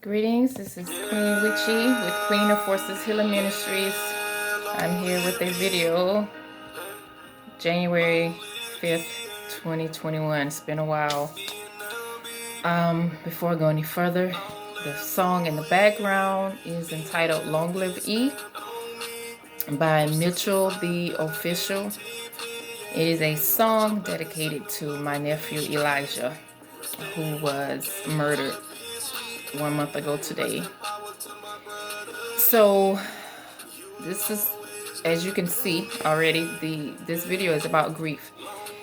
Greetings, this is Queen Witchy with Queen of Forces Healing Ministries. I'm here with a video, January 5th, 2021. It's been a while. Before I go any further, the song in the background is entitled Long Live E by Mitchell the Official. It is a song dedicated to my nephew Elijah, who was murdered 1 month ago today. So this is, as you can see already, this video is about grief,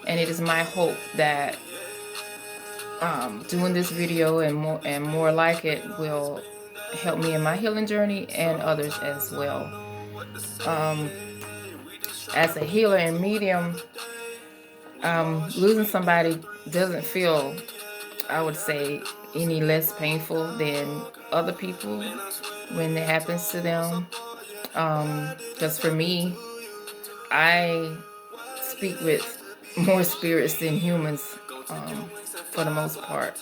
and it is my hope that doing this video and more like it will help me in my healing journey and others as well. As a healer and medium, losing somebody doesn't feel, I would say, any less painful than other people when it happens to them. Because for me, I speak with more spirits than humans, for the most part.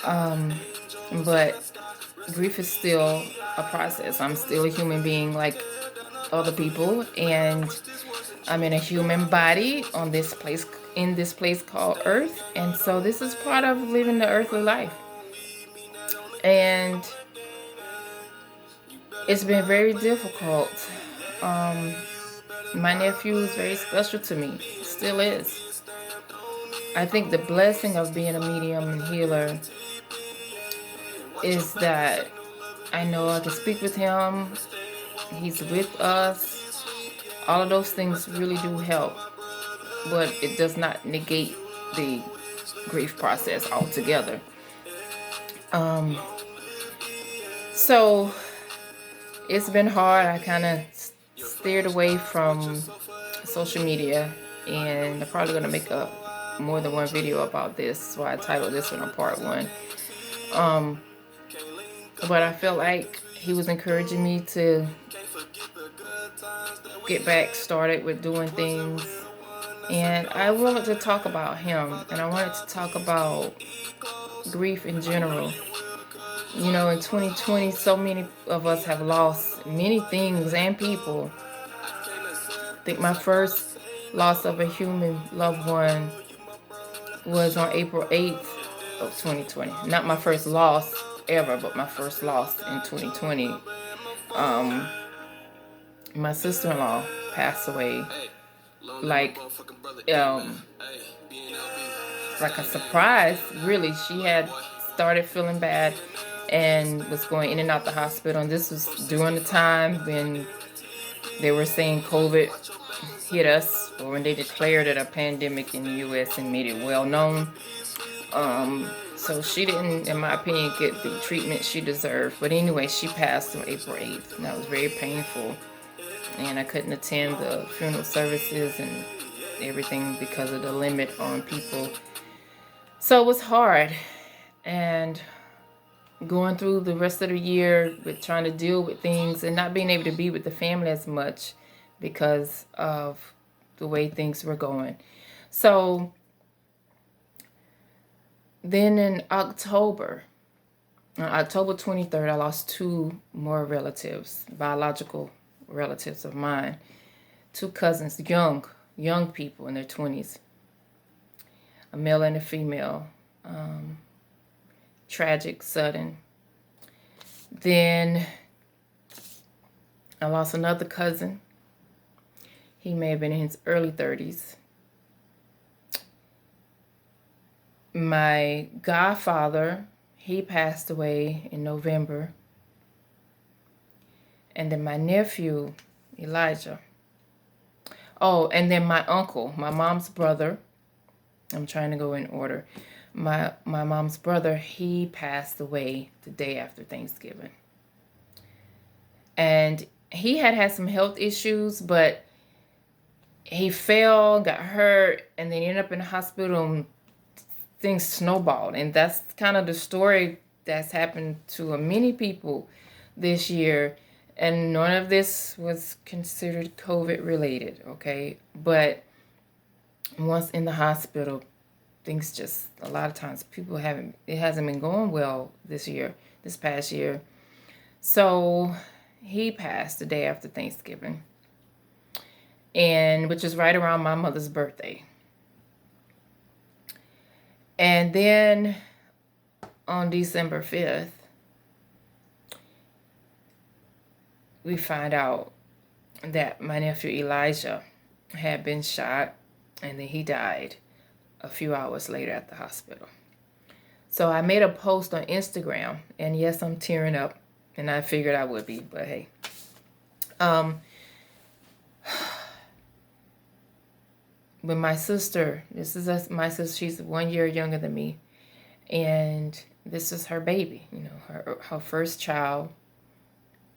But grief is still a process. I'm still a human being like other people, and I'm in a human body on this place, in this place called Earth. And so this is part of living the earthly life. And it's been very difficult. My nephew is very special to me, still is. I think the blessing of being a medium and healer is that I know I can speak with him, he's with us. All of those things really do help, but it does not negate the grief process altogether. So it's been hard. I kind of steered away from social media, and I'm probably going to make more than one video about this, so I titled this one a part one. But I felt like he was encouraging me to get back started with doing things, and I wanted to talk about him, and I wanted to talk about grief in general. You know, in 2020, so many of us have lost many things and people. I think my first loss of a human loved one was on April 8th of 2020. Not my first loss ever, but my first loss in 2020. My sister-in-law passed away like a surprise, really. She had started feeling bad and was going in and out the hospital, and this was during the time when they were saying COVID hit us, or when they declared it a pandemic in the U.S. and made it well known. So she didn't, in my opinion, get the treatment she deserved. But anyway, she passed on April 8th, and that was very painful. And I couldn't attend the funeral services and everything because of the limit on people. So it was hard. And going through the rest of the year with trying to deal with things and not being able to be with the family as much because of the way things were going. So then in October 23rd, I lost two more relatives, biological relatives of mine, two cousins, young people in their 20s, a male and a female. Tragic, sudden. Then I lost another cousin. He may have been in his early 30s. My godfather, he passed away in November. And then my nephew, Elijah. Oh, and then my uncle, my mom's brother. I'm trying to go in order. My mom's brother, he passed away the day after Thanksgiving. And he had some health issues, but he fell, got hurt, and then ended up in the hospital, and things snowballed. And that's kind of the story that's happened to many people this year. And none of this was considered COVID related, okay? But once in the hospital, things just, a lot of times people haven't, it hasn't been going well this past year. So he passed the day after Thanksgiving, and which is right around my mother's birthday. And then on December 5th, we find out that my nephew Elijah had been shot, and then he died a few hours later at the hospital. So I made a post on Instagram, and yes, I'm tearing up, and I figured I would be, but hey. When my sister, my sister, she's 1 year younger than me, and this is her baby, her first child.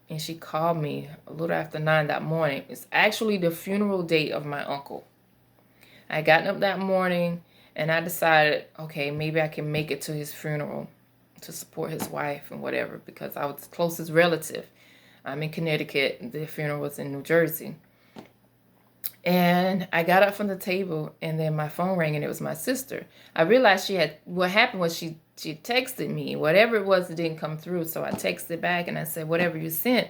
And she called me a little after 9 that morning. It's actually the funeral date of my uncle. I got up that morning, and I decided, okay, maybe I can make it to his funeral to support his wife and whatever, because I was the closest relative. I'm in Connecticut, and the funeral was in New Jersey. And I got up from the table, and then my phone rang, and it was my sister. I realized what happened was she texted me. Whatever it was, it didn't come through. So I texted back, and I said, whatever you sent,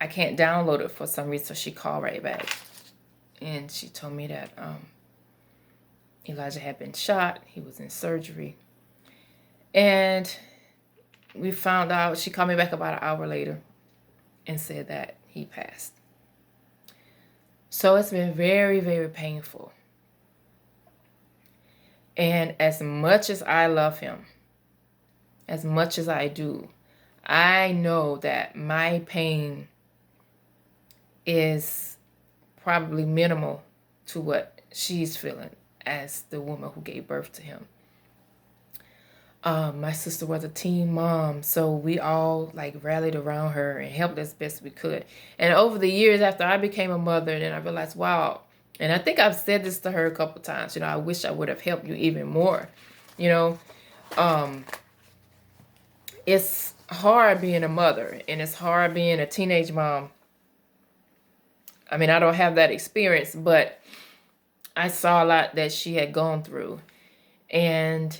I can't download it for some reason. So she called right back. And she told me that Elijah had been shot. He was in surgery. And we found out, she called me back about an hour later and said that he passed. So it's been very, very painful. And as much as I love him, as much as I do, I know that my pain is probably minimal to what she's feeling as the woman who gave birth to him. My sister was a teen mom, so we all rallied around her and helped as best we could. And over the years after I became a mother, then I realized, wow, and I think I've said this to her a couple times, I wish I would have helped you even more. It's hard being a mother, and it's hard being a teenage mom. I mean, I don't have that experience, but I saw a lot that she had gone through. And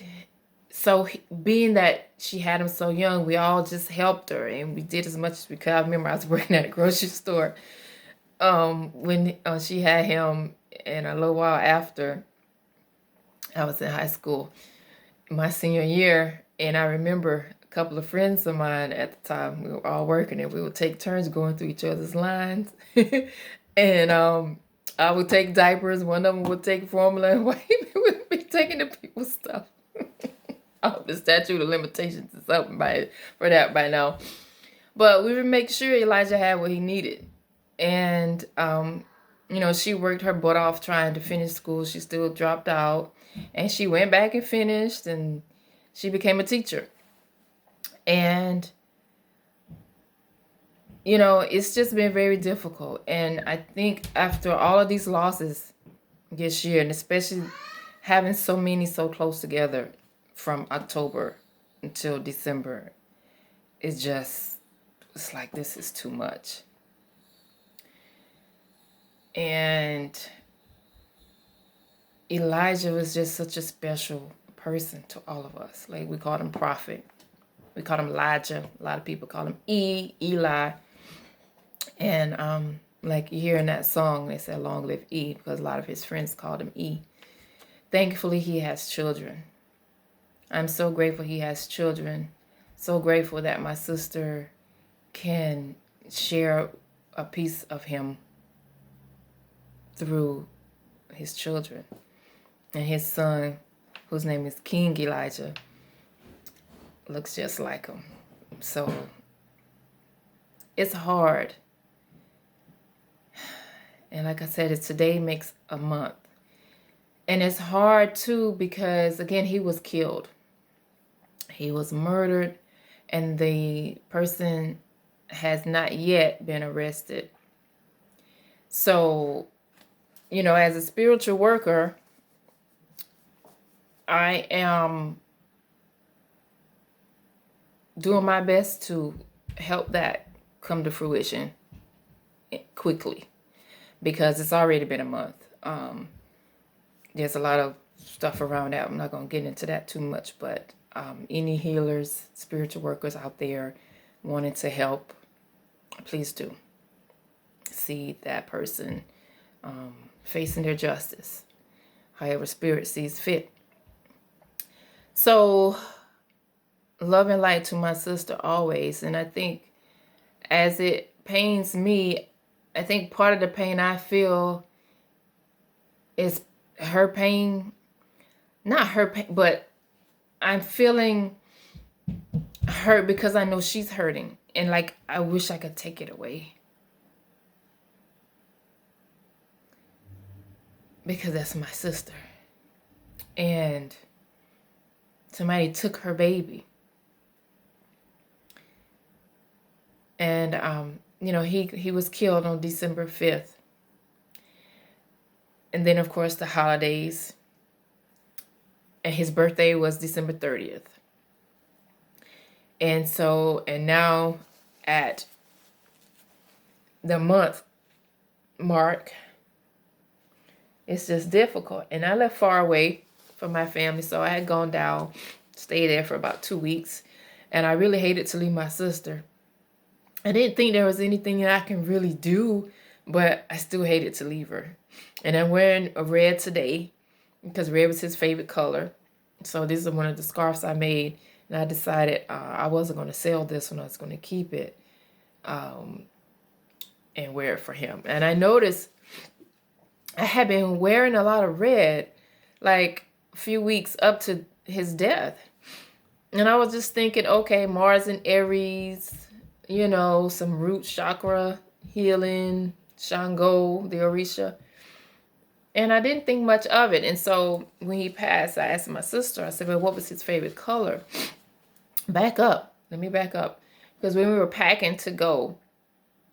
so being that she had him so young, we all just helped her, and we did as much as we could. I remember I was working at a grocery store when she had him, and a little while after, I was in high school, my senior year, and I remember a couple of friends of mine at the time, we were all working, and we would take turns going through each other's lines. And I would take diapers, one of them would take formula, and one would be taking the people's stuff. I hope the statute of limitations is up for that by now. But we would make sure Elijah had what he needed. And, she worked her butt off trying to finish school. She still dropped out. And she went back and finished, and she became a teacher. And, it's just been very difficult. And I think after all of these losses this year, and especially having so many so close together, from October until December, it's like, this is too much. And Elijah was just such a special person to all of us. We called him prophet. We called him Elijah. A lot of people call him Eli. And you hear in that song, they said, long live E, because a lot of his friends called him E. Thankfully, he has children. I'm so grateful he has children. So grateful that my sister can share a piece of him through his children. And his son, whose name is King Elijah, looks just like him. So it's hard. And like I said, today makes a month. And it's hard too because, again, he was killed. He was murdered, and the person has not yet been arrested. So, as a spiritual worker, I am doing my best to help that come to fruition quickly, because it's already been a month. There's a lot of stuff around that. I'm not going to get into that too much, but any healers, spiritual workers out there wanting to help, please do. See that person facing their justice, however spirit sees fit. So, love and light to my sister always. And I think as it pains me, I think part of the pain I feel is her pain, not her pain, but I'm feeling hurt because I know she's hurting. And like, I wish I could take it away. Because that's my sister. And somebody took her baby. And, he was killed on December 5th. And then, of course, the holidays. And his birthday was December 30th. And now at the month mark, it's just difficult. And I left far away from my family, so I had gone down, stayed there for about 2 weeks. And I really hated to leave my sister. I didn't think there was anything that I can really do, but I still hated to leave her. And I'm wearing a red today because red was his favorite color. So this is one of the scarves I made. And I decided I wasn't going to sell this one. I was going to keep it and wear it for him. And I noticed I had been wearing a lot of red like a few weeks up to his death. And I was just thinking, okay, Mars and Aries, some root chakra healing, Shango, the Orisha. And I didn't think much of it. And so when he passed, I asked my sister, I said, well, what was his favorite color? Let me back up. Because when we were packing to go,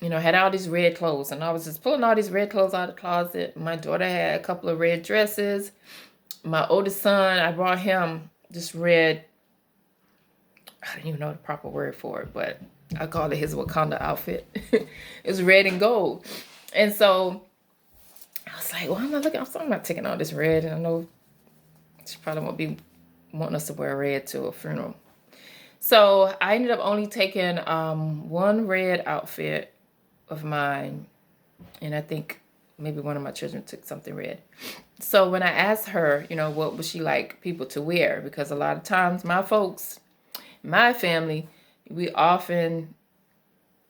I had all these red clothes. And I was just pulling all these red clothes out of the closet. My daughter had a couple of red dresses. My oldest son, I brought him this red, I don't even know the proper word for it, but I call it his Wakanda outfit. It's red and gold. And so I was like, well, I'm not taking all this red. And I know she probably won't be wanting us to wear red to a funeral. So I ended up only taking one red outfit of mine. And I think maybe one of my children took something red. So when I asked her, what would she like people to wear? Because a lot of times my folks, my family, we often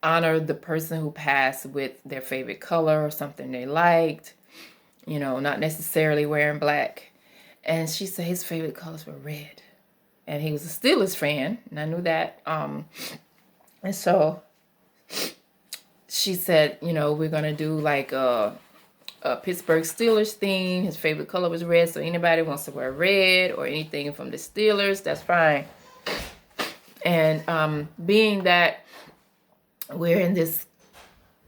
honor the person who passed with their favorite color or something they liked, not necessarily wearing black. And she said his favorite colors were red. And he was a Steelers fan, and I knew that. And so she said, we're going to do like a Pittsburgh Steelers theme. His favorite color was red, so anybody wants to wear red or anything from the Steelers, that's fine. And being that we're in this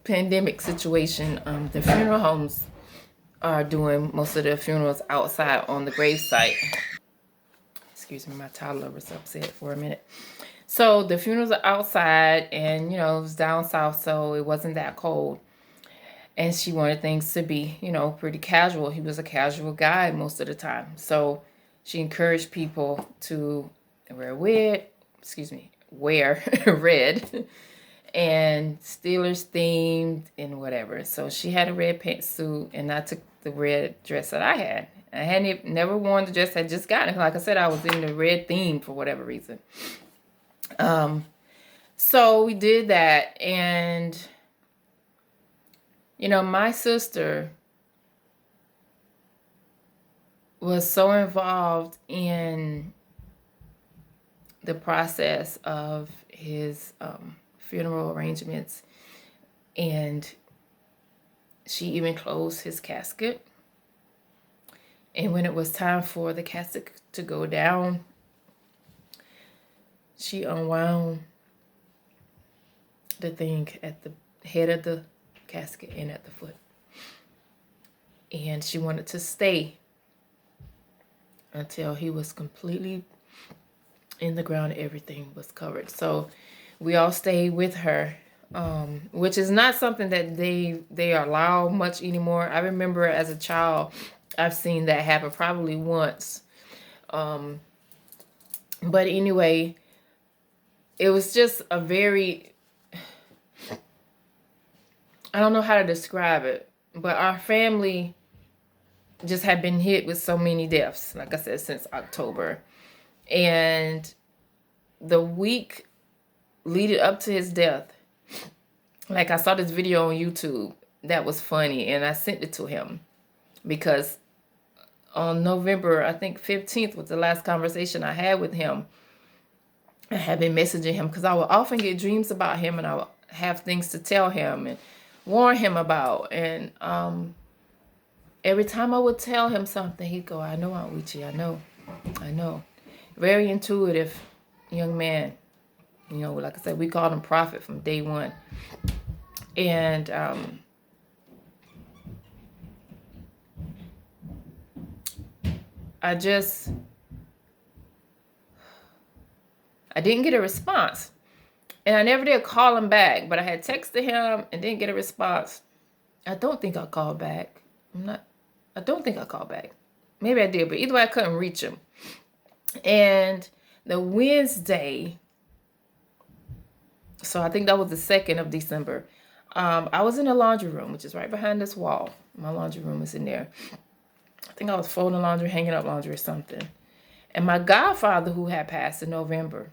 pandemic situation, the funeral homes are doing most of their funerals outside on the gravesite. Excuse me, my toddler was upset for a minute. So the funerals are outside, and it was down south, so it wasn't that cold. And she wanted things to be, pretty casual. He was a casual guy most of the time. So she encouraged people to wear red and Steelers themed and whatever. So she had a red pantsuit, and I took the red dress that I had. I hadn't never worn the dress I just got. Like I said, I was in the red theme for whatever reason. So we did that, and my sister was so involved in the process of his funeral arrangements, and she even closed his casket. And when it was time for the casket to go down, she unwound the thing at the head of the casket and at the foot. And she wanted to stay until he was completely in the ground. Everything was covered. So we all stayed with her, which is not something that they allow much anymore. I remember as a child, I've seen that happen probably once. But anyway, it was just a very, I don't know how to describe it, but our family just had been hit with so many deaths, like I said, since October. And the week leading up to his death, like I saw this video on YouTube that was funny, and I sent it to him because on November, I think 15th was the last conversation I had with him. I had been messaging him because I would often get dreams about him, and I would have things to tell him and warn him about. And every time I would tell him something, he'd go, I know, Aunt Uchi, I know. Very intuitive young man. You know, like I said, we called him Prophet from day one. And I didn't get a response. And I never did call him back, but I had texted him and didn't get a response. I don't think I called back. I don't think I called back. Maybe I did, but either way, I couldn't reach him. And the Wednesday, so I think that was the 2nd of December, I was in the laundry room, which is right behind this wall. My laundry room is in there. I think I was folding laundry, hanging up laundry or something. And my godfather, who had passed in November,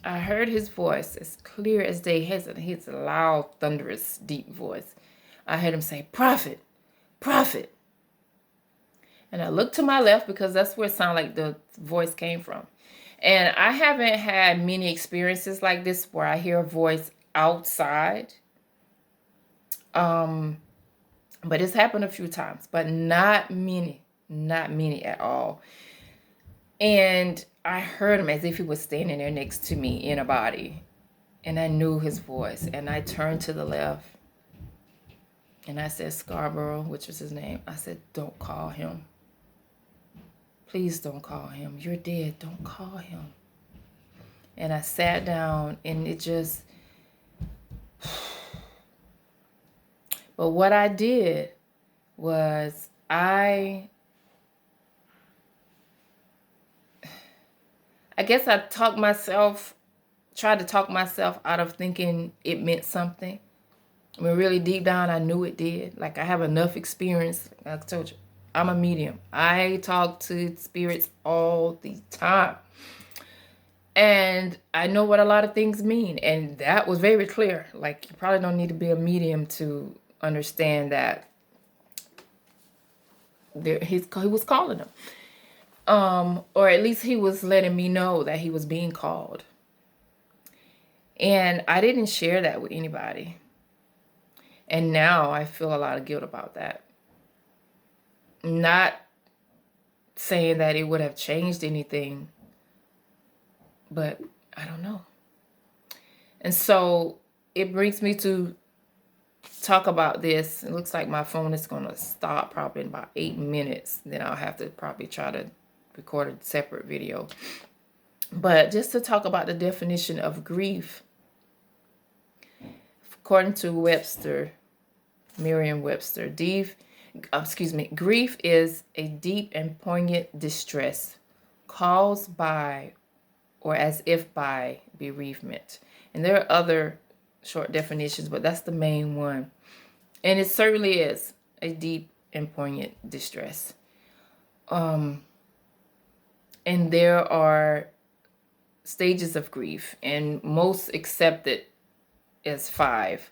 I heard his voice as clear as day. His loud, thunderous, deep voice. I heard him say, Prophet, Prophet. And I looked to my left because that's where it sounded like the voice came from. And I haven't had many experiences like this where I hear a voice outside. But it's happened a few times, but not many at all. And I heard him as if he was standing there next to me in a body. And I knew his voice. And I turned to the left. And I said, Scarborough, which was his name. I said, don't call him. Please don't call him. You're dead. Don't call him. And I sat down and it just... But what I did was I guess I tried to talk myself out of thinking it meant something. I mean, really deep down, I knew it did. Like, I have enough experience. Like I told you, I'm a medium. I talk to spirits all the time. And I know what a lot of things mean. And that was very clear. Like, you probably don't need to be a medium to understand that he was calling him. Or at least he was letting me know that he was being called. And I didn't share that with anybody. And now I feel a lot of guilt about that. Not saying that it would have changed anything, but I don't know. And so it brings me to talk about this. It looks like my phone is going to stop probably in about 8 minutes. Then I'll have to probably try to record a separate video. But just to talk about the definition of grief, according to Webster, Merriam-Webster, grief is a deep and poignant distress caused by or as if by bereavement. And there are other short definitions, but that's the main one. And it certainly is a deep and poignant distress. And there are stages of grief, and most accepted is 5.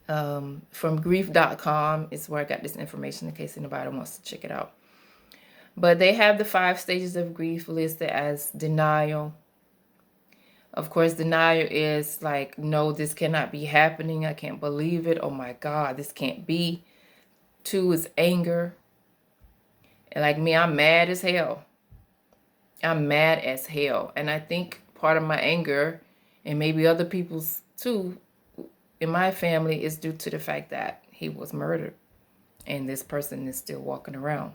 From grief.com is where I got this information in case anybody wants to check it out. But they have the 5 stages of grief listed as denial. Of course, denial is like, no, this cannot be happening. I can't believe it. Oh my God, this can't be. 2 is anger. And like me, I'm mad as hell. I'm mad as hell. And I think part of my anger, and maybe other people's too, in my family, is due to the fact that he was murdered. And this person is still walking around.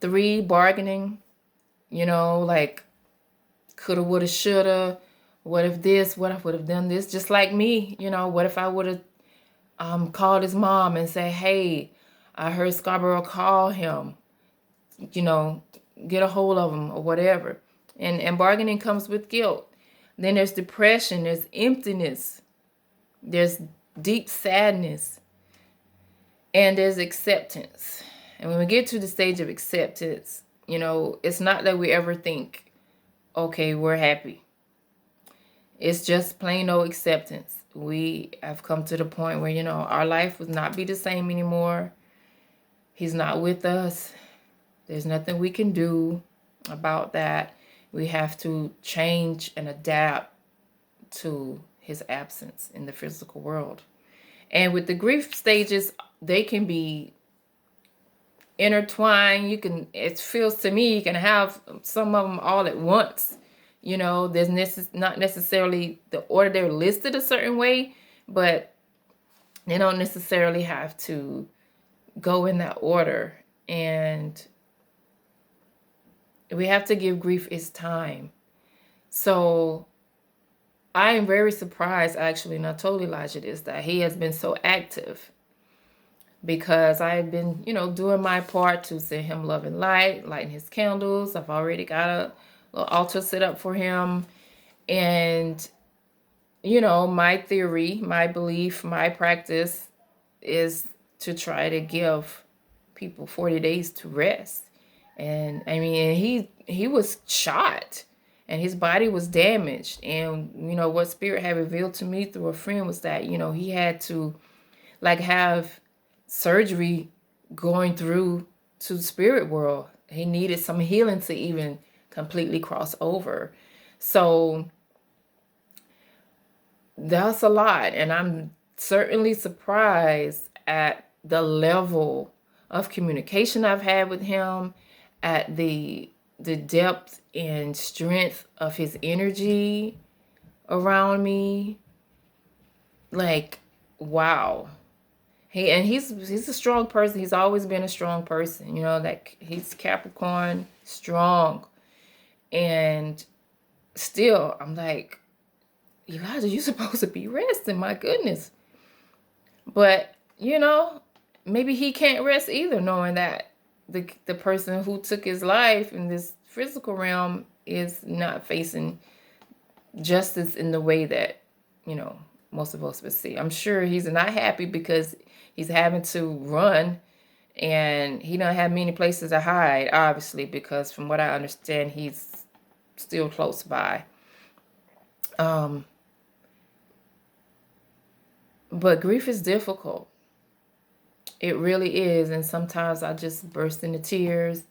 3, bargaining. You know, like, coulda, woulda, shoulda. What if this? What if I would have done this? Just like me, you know, what if I would have called his mom and say, hey, I heard Scarborough call him, you know, get a hold of him or whatever. And bargaining comes with guilt. Then there's depression, there's emptiness, there's deep sadness, and there's acceptance. And when we get to the stage of acceptance, you know, it's not that we ever think, okay, we're happy. It's just plain old acceptance. We have come to the point where, you know, our life will not be the same anymore. He's not with us. There's nothing we can do about that. We have to change and adapt to his absence in the physical world. And with the grief stages, they can be intertwined. It feels to me, you can have some of them all at once. You know, there's not necessarily the order they're listed a certain way, but they don't necessarily have to go in that order. And we have to give grief its time. So I am very surprised, actually, and I told Elijah this, that he has been so active, because I've been, you know, doing my part to send him love and light, lighting his candles. I've already got a little altar set up for him. And, you know, my theory, my belief, my practice is to try to give people 40 days to rest. And I mean, he was shot and his body was damaged. And, you know, what Spirit had revealed to me through a friend was that, you know, he had to like have surgery going through to the spirit world. He needed some healing to even completely cross over. So that's a lot. And I'm certainly surprised at the level of communication I've had with him, at the depth and strength of his energy around me. Like, wow. He's a strong person. He's always been a strong person. You know, that he's Capricorn, strong. And still, I'm like, Elijah, you're supposed to be resting, my goodness. But, you know, maybe he can't rest either, knowing that the person who took his life in this physical realm is not facing justice in the way that, you know, most of us would see. I'm sure he's not happy because he's having to run, and he don't have many places to hide, obviously, because from what I understand, he's still close by. But grief is difficult. It really is. And sometimes I just burst into tears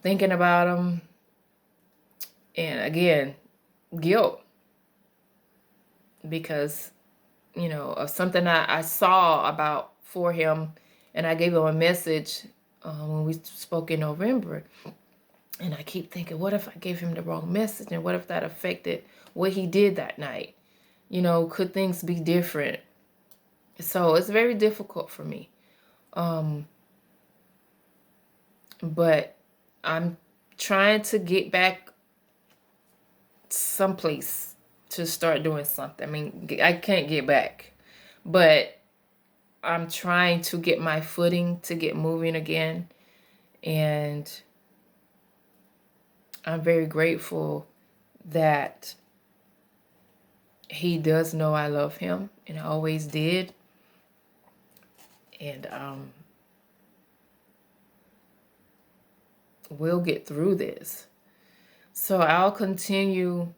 thinking about him. And again, guilt. Because, you know, of something I saw about for him. And I gave him a message when we spoke in November. And I keep thinking, what if I gave him the wrong message? And what if that affected what he did that night? You know, could things be different? So it's very difficult for me. But I'm trying to get back someplace to start doing something. I mean, I can't get back, but I'm trying to get my footing, to get moving again. And I'm very grateful that he does know I love him, and I always did. And we'll get through this. So I'll continue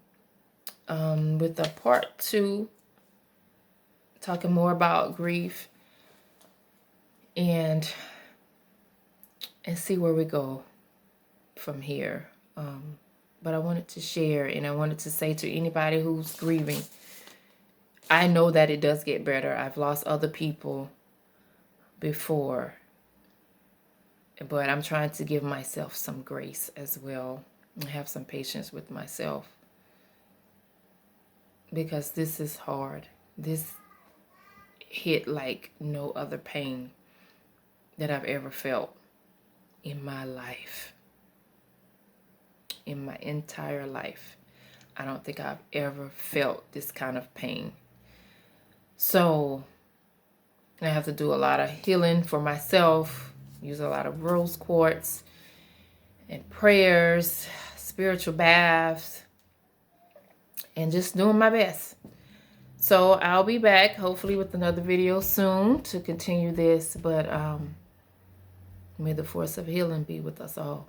with the part 2, talking more about grief, and see where we go from here. But I wanted to share, and I wanted to say to anybody who's grieving, I know that it does get better. I've lost other people before, but I'm trying to give myself some grace as well and have some patience with myself, because this is hard. This hit like no other pain that I've ever felt in my life. In my entire life, I don't think I've ever felt this kind of pain. So I have to do a lot of healing for myself, use a lot of rose quartz and prayers, spiritual baths, and just doing my best. So I'll be back hopefully with another video soon to continue this, but may the force of healing be with us all.